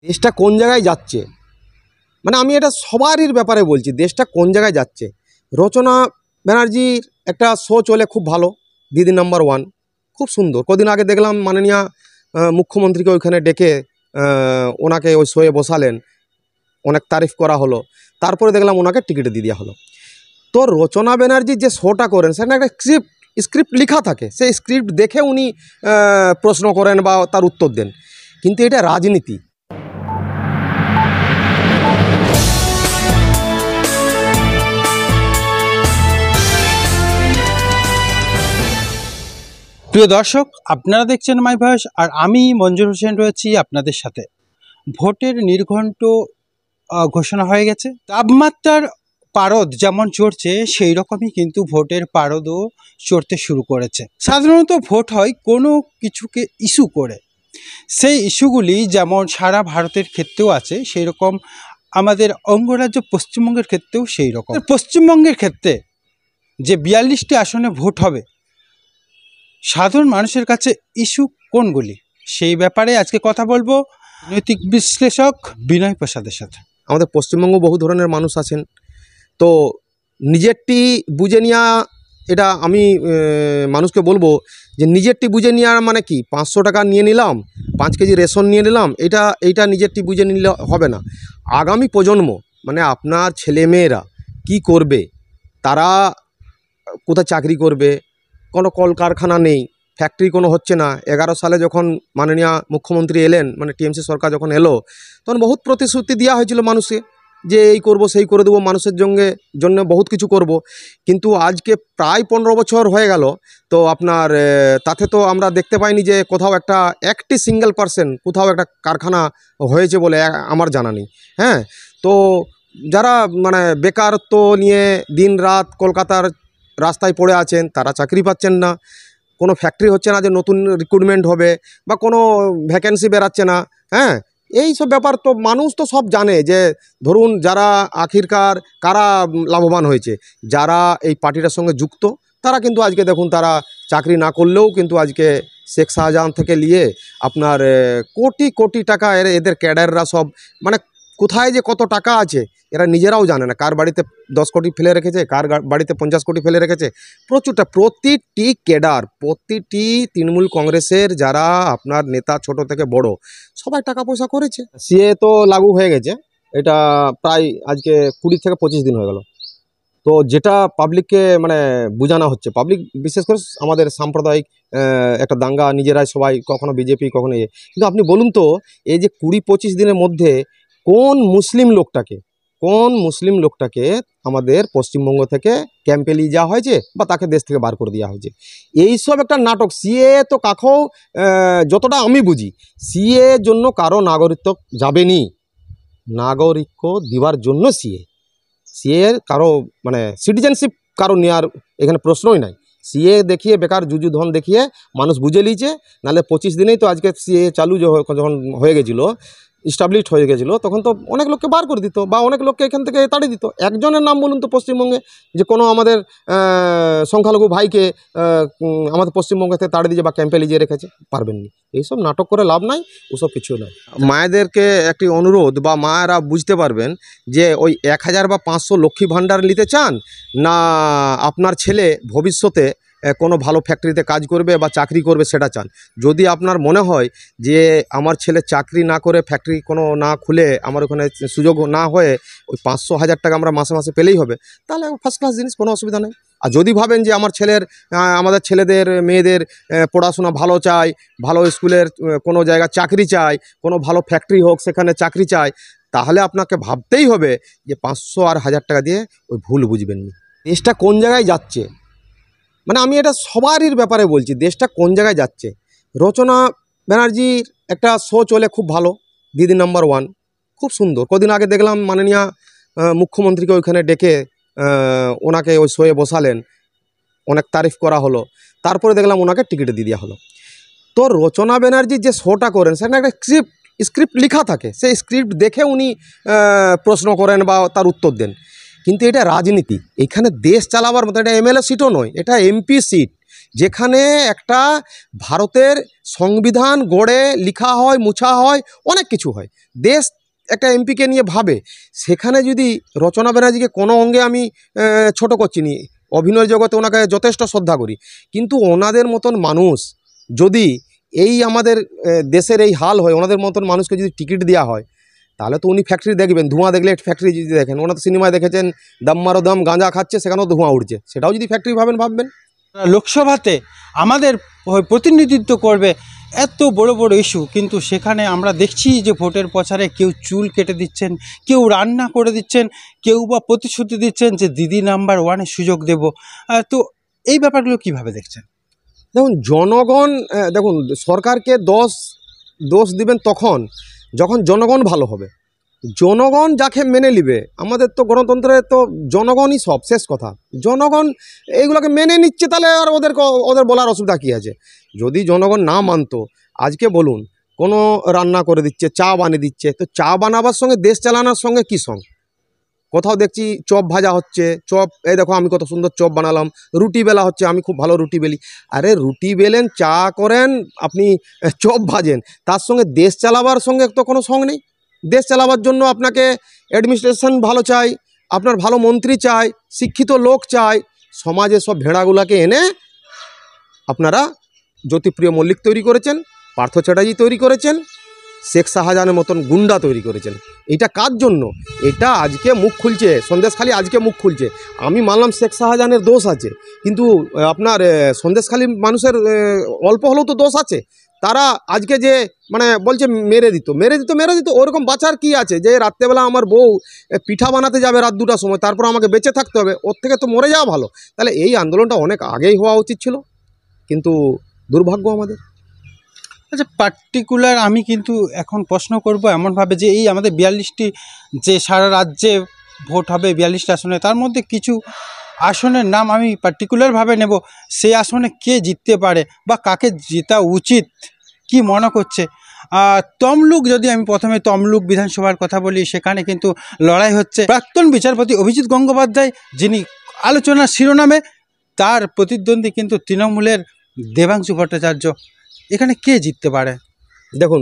দেশটা কোন জায়গায় যাচ্ছে, মানে আমি এটা সবারই ব্যাপারে বলছি, দেশটা কোন জায়গায় যাচ্ছে। রচনা ব্যানার্জির একটা শো চলে খুব ভালো, দিদি নাম্বার ওয়ান, খুব সুন্দর। কদিন আগে দেখলাম মাননীয় মুখ্যমন্ত্রীকে ওইখানে ডেকে ওনাকে ওই শোয়ে বসালেন, অনেক তারিফ করা হলো। তারপরে দেখলাম ওনাকে টিকিট দিয়ে দেওয়া হলো। তো রচনা ব্যানার্জি যে শোটা করেন সেখানে একটা স্ক্রিপ্ট লেখা থাকে, সেই স্ক্রিপ্ট দেখে উনি প্রশ্ন করেন বা তার উত্তর দেন, কিন্তু এটা রাজনীতি। প্রিয় দর্শক, আপনারা দেখছেন মাই ভয়েস, আর আমি মঞ্জুর হোসেন রয়েছি আপনাদের সাথে। ভোটের নির্ঘণ্ট ঘোষণা হয়ে গেছে। তাপমাত্রার পারদ যেমন চড়ছে, সেই রকমই কিন্তু ভোটের পারদও চড়তে শুরু করেছে। সাধারণত ভোট হয় কোনো কিছুকে ইস্যু করে, সেই ইস্যুগুলি যেমন সারা ভারতের ক্ষেত্রেও আছে, সেই রকম আমাদের অঙ্গরাজ্য পশ্চিমবঙ্গের ক্ষেত্রেও সেই রকম। পশ্চিমবঙ্গের ক্ষেত্রে যে 42টি আসনে ভোট হবে, সাধারণ মানুষের কাছে ইস্যু কোনগুলি, সেই ব্যাপারে আজকে কথা বলবো রাজনৈতিক বিশ্লেষক বিনয় প্রসাদের সাথে। আমাদের পশ্চিমবঙ্গ বহু ধরনের মানুষ আছেন, তো নিজেরটি বুঝে নেওয়া, এটা আমি মানুষকে বলবো যে নিজেরটি বুঝে নেওয়া মানে কি, 500 টাকা নিয়ে নিলাম, 5 কেজি রেশন নিয়ে নিলাম, এইটা নিজেরটি বুঝে নিলে হবে না। আগামী প্রজন্ম মানে আপনার ছেলেমেয়েরা কি করবে, তারা কোথায় চাকরি করবে, কোনো কলকারখানা নেই, ফ্যাক্টরি কোনো হচ্ছে না। 11 সালে যখন মাননীয় মুখ্যমন্ত্রী এলেন, মানে টিএমসি সরকার যখন এলো, তখন বহুত প্রতিশ্রুতি দেওয়া হয়েছিল মানুষকে, যে এই করব সেই করে দেবো, মানুষের জন্য বহুত কিছু করব। কিন্তু আজকে প্রায় 15 বছর হয়ে গেল, তো আপনার তাতে তো আমরা দেখতে পাইনি যে কোথাও একটি সিঙ্গেল পার্সেন্ট কোথাও একটা কারখানা হয়েছে বলে আমার জানা নেই। হ্যাঁ, তো যারা মানে বেকারত্ব নিয়ে দিন রাত কলকাতার রাস্তায় পড়ে আছেন, তারা চাকরি পাচ্ছেন না। কোনো ফ্যাক্টরি হচ্ছে না যে নতুন রিক্রুটমেন্ট হবে, বা কোনো ভ্যাকেন্সি বেরাচ্ছে না। হ্যাঁ, এই সব ব্যাপার তো মানুষ তো সব জানে, যে ধরুন যারা আখিরকার কারা লাভবান হয়েছে, যারা এই পার্টিটার সঙ্গে যুক্ত, তারা কিন্তু আজকে দেখুন, তারা চাকরি না করলেও কিন্তু আজকে শেখ শাহজাহান থেকে নিয়ে আপনার কোটি কোটি টাকা এদের ক্যাডাররা সব, মানে কোথায় যে কত টাকা আছে এরা নিজেরাও জানে না। কার বাড়িতে 10 কোটি ফেলে রেখেছে, কার বাড়িতে 50 কোটি ফেলে রেখেছে, প্রচুরটা। প্রতিটি ক্যাডার, প্রতিটি তৃণমূল কংগ্রেসের যারা আপনার নেতা, ছোট থেকে বড়, সবাই টাকা পয়সা করেছে। সিএ তো লাগু হয়ে গেছে, এটা প্রায় আজকে 20 থেকে 25 দিন হয়ে গেল। তো যেটা পাবলিককে মানে বোঝানো হচ্ছে, পাবলিক বিশেষ করে আমাদের সাম্প্রদায়িক একটা দাঙ্গা, নিজেরাই সবাই, কখনো বিজেপি কখনো কিন্তু আপনি বলুন তো, এই যে 20-25 দিনের মধ্যে কোন মুসলিম লোকটাকে আমাদের পশ্চিমবঙ্গ থেকে ক্যাম্পে নিয়ে যাওয়া হয়েছে, বা তাকে দেশ থেকে বার করে দেওয়া হয়েছে? এইসব একটা নাটক। সিএ তো কাকেও, যতটা আমি বুঝি, সিএ জন্য কারো নাগরিকত্ব যাবেনি, নাগরিকত্ব দেওয়ার জন্য সিএ কারো মানে সিটিজেনশিপ কারো নেওয়ার এখানে প্রশ্নই নাই। সিএ দেখিয়ে বেকার যুযুধন দেখিয়ে মানুষ বুঝে নিয়েছে। নাহলে 25 দিনেই তো আজকে সিএ চালু যখন হয়ে গেছিলো, ইস্টাবলিশড হয়ে গেছিলো, তখন তো অনেক লোককে বার করে দিত, বা অনেক লোককে এখান থেকে তাড়িয়ে দিত। একজনের নাম বলুন তো পশ্চিমবঙ্গে, যে কোনো আমাদের সংখ্যালঘু ভাইকে আমাদের পশ্চিমবঙ্গ থেকে তাড়িয়ে দিয়ে বা ক্যাম্পে লিজিয়ে রেখেছে? পারবেননি। এইসব নাটক করে লাভ নাই, ওসব কিছু নয়। মায়েদেরকে একটি অনুরোধ, বা মায়েরা বুঝতে পারবেন যে ওই 1000 বা 500 লক্ষ্মী ভাণ্ডার নিতে চান, না আপনার ছেলে ভবিষ্যতে কোনো ভালো ফ্যাক্টরিতে কাজ করবে বা চাকরি করবে সেটা চান। যদি আপনার মনে হয় যে আমার ছেলে চাকরি না করে, ফ্যাক্টরি কোনো না খুলে, আমার ওখানে সুযোগ না হয়ে ওই 500-1000 টাকা আমরা মাসে মাসে পেলেই হবে, তাহলে ফার্স্ট ক্লাস জিনিস, কোনো অসুবিধা নেই। আর যদি ভাবেন যে আমাদের ছেলেদের মেয়েদের পড়াশোনা ভালো চাই, ভালো স্কুলের কোনো জায়গা চাকরি চাই, কোনো ভালো ফ্যাক্টরি হোক সেখানে চাকরি চাই, তাহলে আপনাকে ভাবতেই হবে যে 500 আর 1000 টাকা দিয়ে ওই ভুল বুঝবেন না। দেশটা কোন জায়গায় যাচ্ছে, মানে আমি এটা সবারই ব্যাপারে বলছি, দেশটা কোন জায়গায় যাচ্ছে। রচনা ব্যানার্জির একটা শো চলে খুব ভালো, দিদি নাম্বার ওয়ান, খুব সুন্দর। কদিন আগে দেখলাম মাননীয় মুখ্যমন্ত্রীকে ওইখানে ডেকে ওনাকে ওই শোয়ে বসালেন, অনেক তারিফ করা হলো। তারপরে দেখলাম ওনাকে টিকিট দিয়ে দেওয়া হলো। তো রচনা ব্যানার্জি যে শোটা করেন সেখানে একটা স্ক্রিপ্ট লেখা থাকে, সেই স্ক্রিপ্ট দেখে উনি প্রশ্ন করেন বা তার উত্তর দেন, কিন্তু এটা রাজনীতি। এখানে দেশ চালাবার মতো, এটা এমএলএ সিটও নয়, এটা এমপি সিট। যেখানে একটা ভারতের সংবিধান গড়ে লিখা হয়, মুছা হয়, অনেক কিছু হয়, দেশ একটা এমপিকে নিয়ে ভাবে, সেখানে যদি রচনা ব্যানার্জিকে কোনো অঙ্গে আমি ছোট করছি নি, অভিনয় জগতে ওনাকে যথেষ্ট শ্রদ্ধা করি, কিন্তু ওনাদের মতন মানুষ যদি এই আমাদের দেশের এই হাল হয়, ওনাদের মতন মানুষকে যদি টিকিট দেওয়া হয়, তাহলে তো উনি ফ্যাক্টরি দেখবেন, ধোঁয়া দেখলে ফ্যাক্টরি যদি দেখেন, ওনার তো সিনেমায় দেখেছেন দম মারো দম, গাঁজা খাচ্ছে, সেখানেও ধোঁয়া উঠছে, সেটাও যদি ফ্যাক্টরি ভাববেন। লোকসভাতে আমাদের প্রতিনিধিত্ব করবে এত বড় বড় ইস্যু, কিন্তু সেখানে আমরা দেখছি যে ভোটের প্রচারে কেউ চুল কেটে দিচ্ছেন, কেউ রান্না করে দিচ্ছেন, কেউ বা প্রতিশ্রুতি দিচ্ছেন যে দিদি নাম্বার ওয়ানের সুযোগ দেব। তো এই ব্যাপারগুলো কিভাবে দেখছেন? দেখুন জনগণ, দেখুন সরকারকে দোষ দিবেন তখন যখন জনগণ ভালো হবে, জনগণ যাকে মেনে নিবে, আমাদের তো গণতন্ত্রে তো জনগণই সব, শেষ কথা, জনগণ এইগুলোকে মেনে নিচ্ছে, তাহলে আর ওদের বলার অসুবিধা কী আছে? যদি জনগণ না মানতো, আজকে বলুন কোনো রান্না করে দিচ্ছে, চা বানিয়ে দিচ্ছে, তো চা বানাবার সঙ্গে দেশ চালানোর সঙ্গে কী সঙ্গ? কোথাও দেখছি চপ ভাজা হচ্ছে, চপ, এই দেখো আমি কত সুন্দর চপ বানালাম, রুটি বেলা হচ্ছে, আমি খুব ভালো রুটি বেলি। আরে রুটি বেলেন, চা করেন, আপনি চপ ভাজেন, তার সঙ্গে দেশ চালাবার সঙ্গে তো কোনো সঙ্গ নেই। দেশ চালাবার জন্য আপনাকে অ্যাডমিনিস্ট্রেশন ভালো চাই, আপনার ভালো মন্ত্রী চাই, শিক্ষিত লোক চাই। সমাজে সব ভেড়াগুলাকে এনে আপনারা জ্যোতিপ্রিয় মল্লিক তৈরি করেছেন, পার্থ চ্যাটার্জি তৈরি করেছেন, শেখ শাহজাহানের মতন গুন্ডা তৈরি করেছেন। এটা কার জন্য? এটা আজকে মুখ খুলছে, সন্দেশখালি আজকে মুখ খুলছে। আমি মানলাম শেখ শাহজাহানের দোষ আছে, কিন্তু আপনার সন্দেশখালি মানুষের অল্প হলেও তো দোষ আছে। তারা আজকে যে মানে বলছে মেরে দিত, ওরকম বাঁচার কি আছে? যে রাত্রেবেলা আমার বউ পিঠা বানাতে যাবে রাত 2টার সময়, তারপর আমাকে বেঁচে থাকতে হবে, ওর থেকে তো মরে যাওয়া ভালো। তাহলে এই আন্দোলনটা অনেক আগেই হওয়া উচিত ছিল, কিন্তু দুর্ভাগ্য আমাদের। আচ্ছা, পার্টিকুলার আমি কিন্তু এখন প্রশ্ন করব এমনভাবে যে এই আমাদের 42টি যে সারা রাজ্যে ভোট হবে 42টি আসনে, তার মধ্যে কিছু আসনের নাম আমি পার্টিকুলারভাবে নেব। সেই আসনে কে জিততে পারে বা কাকে জেতা উচিত, কি মনে করছে? তমলুক, যদি আমি প্রথমে তমলুক বিধানসভার কথা বলি, সেখানে কিন্তু লড়াই হচ্ছে প্রাক্তন বিচারপতি অভিজিৎ গঙ্গোপাধ্যায়, যিনি আলোচনার শিরোনামে, তার প্রতিদ্বন্দ্বী কিন্তু তৃণমূলের দেবাংশু ভট্টাচার্য। এখানে কে জিততে পারে? দেখুন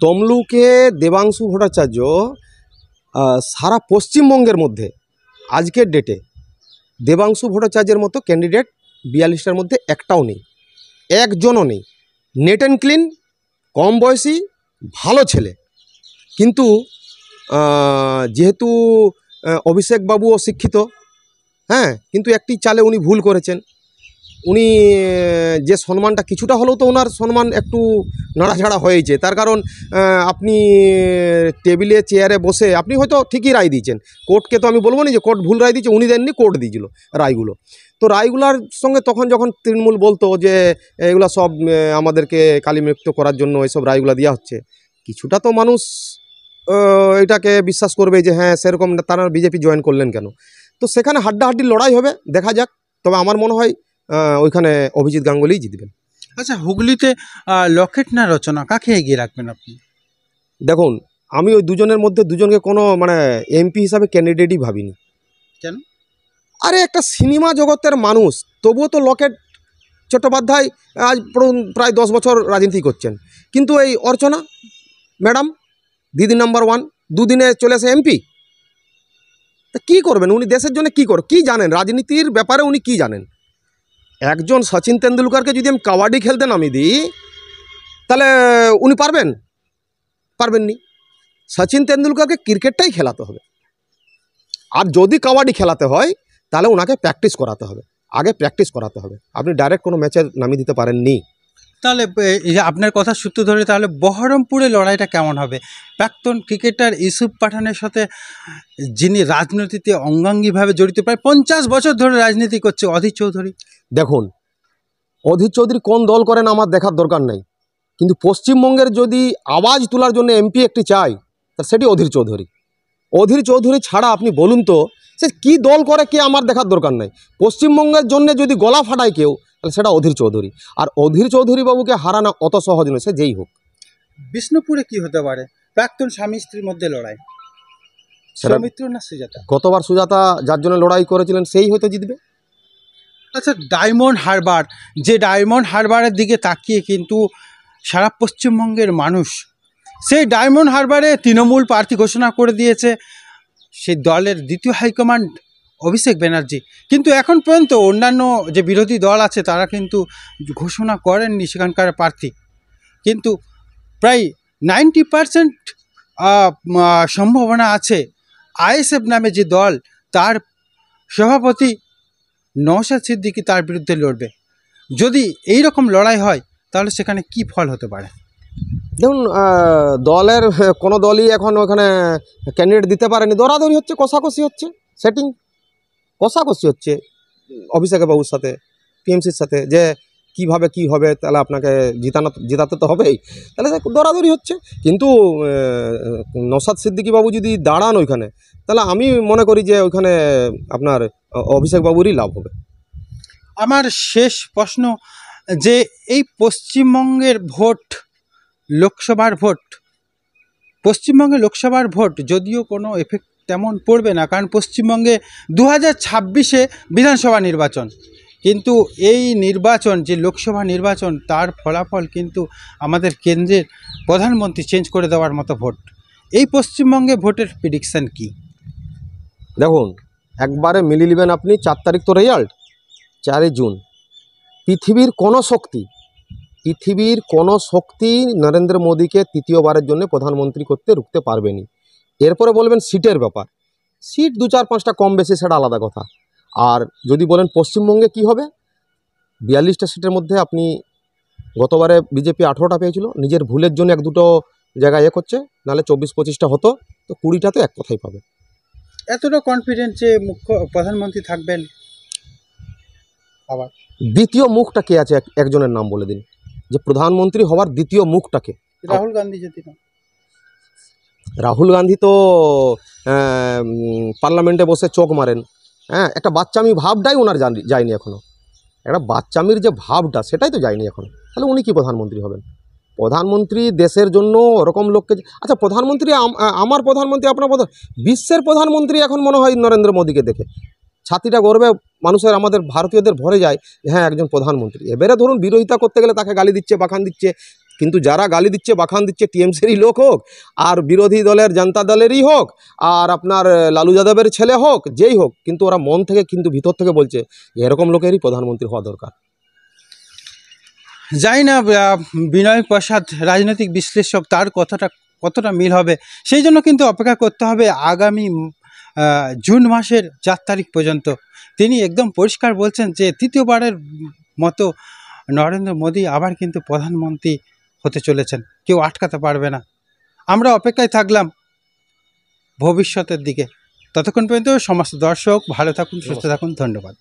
তমলুকে দেবাংশু ভট্টাচার্য, সারা পশ্চিমবঙ্গের মধ্যে আজকের ডেটে দেবাংশু ভট্টাচার্যের মতো ক্যান্ডিডেট 42টার মধ্যে একটাও নেই, একজনও নেই। নেট অ্যান্ড ক্লিন, কম বয়সী, ভালো ছেলে, কিন্তু যেহেতু অভিষেক বাবুও শিক্ষিত, হ্যাঁ, কিন্তু একটি চালে উনি ভুল করেছেন। উনি যে সম্মানটা কিছুটা হলেও তো ওনার সম্মান একটু নাড়াঝাড়া হয়েছে, তার কারণ আপনি টেবিলে চেয়ারে বসে আপনি হয়তো ঠিকই রায় দিয়েছেন, কোর্টকে তো আমি বলবো না যে কোর্ট ভুল রায় দিয়েছে, উনি দেননি, কোর্ট দিয়েছিল রায়গুলো। তো রায়গুলার সঙ্গে তখন যখন তৃণমূল বলতো যে এগুলো সব আমাদেরকে কালিমুক্ত করার জন্য এসব রায়গুলো দেওয়া হচ্ছে, কিছুটা তো মানুষ এটাকে বিশ্বাস করবে যে হ্যাঁ সেরকম, তারা বিজেপি জয়েন করলেন কেন? তো সেখানে হাড্ডাহাড্ডি লড়াই হবে, দেখা যাক। তবে আমার মনে হয় ওইখানে অভিজিৎ গাঙ্গুলিই জিতবেন। আচ্ছা, হুগলিতে লকেট না রচনা, কাকে এগিয়ে রাখবেন আপনি? দেখুন আমি ওই দুজনের মধ্যে দুজনকে কোনো মানে এমপি হিসাবে ক্যান্ডিডেটই ভাবিনি। কেন? আরে একটা সিনেমা জগতের মানুষ, তবুও তো লকেট চট্টোপাধ্যায় আজ প্রায় 10 বছর রাজনীতি করছেন, কিন্তু এই অর্চনা ম্যাডাম দিদি নাম্বার 1 দুদিনে চলে আসে এমপি। তা কী করবেন উনি দেশের জন্য? কী জানেন রাজনীতির ব্যাপারে? উনি কি জানেন? একজন সচিন তেন্ডুলকারকে যদি আমি কাবাডি খেলতে নামিয়ে দিই, তাহলে উনি পারবেননি। সচিন তেন্ডুলকারকে ক্রিকেটটাই খেলাতে হবে, আর যদি কাবাডি খেলাতে হয় তাহলে ওনাকে প্র্যাকটিস করাতে হবে, আগে প্র্যাকটিস করাতে হবে। আপনি ডাইরেক্ট কোনো ম্যাচে নামিয়ে দিতে পারেননি। তাহলে এই যে আপনার কথা সূত্র ধরে, তাহলে বহরমপুরে লড়াইটা কেমন হবে? প্রাক্তন ক্রিকেটার ইউসুফ পাঠানের সাথে, যিনি রাজনীতিতে অঙ্গাঙ্গিভাবে জড়িত, প্রায় 50 বছর ধরে রাজনীতি করছে, অধীর চৌধুরী। দেখুন অধীর চৌধুরী কোন দল করেন আমার দেখার দরকার নাই, কিন্তু পশ্চিমবঙ্গের যদি আওয়াজ তোলার জন্য এমপি একটি চাই, তা সেটি অধীর চৌধুরী। অধীর চৌধুরী ছাড়া আপনি বলুন তো সে কী দল করে, কে আমার দেখার দরকার নাই। পশ্চিমবঙ্গের জন্য যদি গলা ফাটায় কেউ, তাহলে সেটা অধীর চৌধুরী। আর অধীর চৌধুরী বাবুকে হারানো অত সহজ নয়, সে যেই হোক। বিষ্ণুপুরে কি হতে পারে? প্রাক্তন স্বামী স্ত্রীর মধ্যে লড়াই, সেটা সৌমিত্র না সুজাতা? গতবার সুজাতা যার জন্য লড়াই করেছিলেন সেই হয়তো জিতবে। আচ্ছা, ডায়মন্ড হারবার, যে ডায়মন্ড হারবারের দিকে তাকিয়ে কিন্তু সারা পশ্চিমবঙ্গের মানুষ সেই ডায়মন্ড হারবারে তৃণমূল প্রার্থী ঘোষণা করে দিয়েছে সেই দলের দ্বিতীয় হাইকমান্ড অভিষেক ব্যানার্জি। কিন্তু এখন পর্যন্ত অন্যান্য যে বিরোধী দল আছে তারা কিন্তু ঘোষণা করেননি সেখানকার প্রার্থী। কিন্তু প্রায় 90% সম্ভাবনা আছে আইএসএফ নামে যে দল তার সভাপতি নওশাদ সিদ্দিকী তার বিরুদ্ধে লড়বে। যদি এই রকম লড়াই হয় তাহলে সেখানে কি ফল হতে পারে? দেখুন, দলের কোনো দলই এখন ওখানে ক্যান্ডিডেট দিতে পারেনি, দরাদরি হচ্ছে, কষাকষি হচ্ছে, সেটিং কষাকষি হচ্ছে অভিষেক বাবুর সাথে টিএমসির সাথে, যে কিভাবে কি হবে, তাহলে আপনাকে জেতাতে তো হবেই, তাহলে দরাদরি হচ্ছে। কিন্তু নওশাদ সিদ্দিকী বাবু যদি দাঁড়ান ওইখানে, তাহলে আমি মনে করি যে ওইখানে আপনার অভিষেক বাবুরই লাভ হবে। আমার শেষ প্রশ্ন, যে এই পশ্চিমবঙ্গের ভোট, লোকসভার ভোট, পশ্চিমবঙ্গে লোকসভার ভোট যদিও কোনো এফেক্ট তেমন পড়বে না, কারণ পশ্চিমবঙ্গে 2026-এ বিধানসভা নির্বাচন, কিন্তু এই নির্বাচন যে লোকসভা নির্বাচন তার ফলাফল কিন্তু আমাদের কেন্দ্রের প্রধানমন্ত্রী চেঞ্জ করে দেওয়ার মতো ভোট। এই পশ্চিমবঙ্গে ভোটের প্রেডিকশান কি? দেখুন, একবারে মিলিয়ে নেবেন আপনি, 4 তারিখ তো রেজাল্ট, 4 জুন। পৃথিবীর কোনো শক্তি নরেন্দ্র মোদীকে তৃতীয়বারের জন্য প্রধানমন্ত্রী করতে রুখতে পারবেনি। এরপরে বলবেন সিটের ব্যাপার, সিট 2-4-5টা কম বেশি সেটা আলাদা কথা। আর যদি বলেন পশ্চিমবঙ্গে কি হবে, 42টা সিটের মধ্যে আপনি, গতবারে বিজেপি 18টা পেয়েছিল, নিজের ভুলের জন্য 1-2টো জায়গায় করছে, নাহলে 24-25টা হতো, তো 20টা তো এক কথাই পাবে। এতটা কনফিডেন্ট যে মুখ্য প্রধানমন্ত্রী থাকবেন? আবার দ্বিতীয় মুখটা কে আছে, একজনের নাম বলে দিন, যে প্রধানমন্ত্রী হওয়ার দ্বিতীয় মুখটাকে। রাহুল গান্ধী যদি না। রাহুল গান্ধী তো পার্লামেন্টে বসে চোখ মারেন, হ্যাঁ, একটা বাচ্চামি ভাবটাই ওনার যায়নি এখনও, একটা বাচ্চামির যে ভাবটা সেটাই তো যায়নি এখনও, তাহলে উনি কি প্রধানমন্ত্রী হবেন? প্রধানমন্ত্রী দেশের জন্য ওরকম লোককে, আচ্ছা প্রধানমন্ত্রী, আমার প্রধানমন্ত্রী, আপনার বিশ্বের প্রধানমন্ত্রী এখন মনে হয় নরেন্দ্র মোদীকে দেখে ছাতিটা গর্বে মানুষের, আমাদের ভারতীয়দের ভরে যায়, হ্যাঁ একজন প্রধানমন্ত্রী। এবারে ধরুন বিরোধিতা করতে গেলে তাকে গালি দিচ্ছে, বাখান দিচ্ছে, কিন্তু যারা গালি দিচ্ছে, বাখান দিচ্ছে, টিএমসিরই লোক হোক, আর বিরোধী দলের জনতা দলেরই হোক, আর আপনার লালু যাদবের ছেলে হোক, যেই হোক, কিন্তু ওরা মন থেকে, কিন্তু ভিতর থেকে বলছে এরকম লোকেরই প্রধানমন্ত্রী হওয়া দরকার। জানি না বিনয় প্রসাদ রাজনৈতিক বিশ্লেষক, তার কথাটা কতটা মিল হবে, সেই জন্য কিন্তু অপেক্ষা করতে হবে আগামী জুন মাসের 4 তারিখ পর্যন্ত। তিনি একদম পরিষ্কার বলছেন যে তৃতীয়বারের মতো নরেন্দ্র মোদী আবার কিন্তু প্রধানমন্ত্রী হতে চলেছেন, কেউ আটকাতে পারবে না। আমরা অপেক্ষায় থাকলাম ভবিষ্যতের দিকে। ততক্ষণ পর্যন্ত সমস্ত দর্শক ভালো থাকুন, সুস্থ থাকুন, ধন্যবাদ।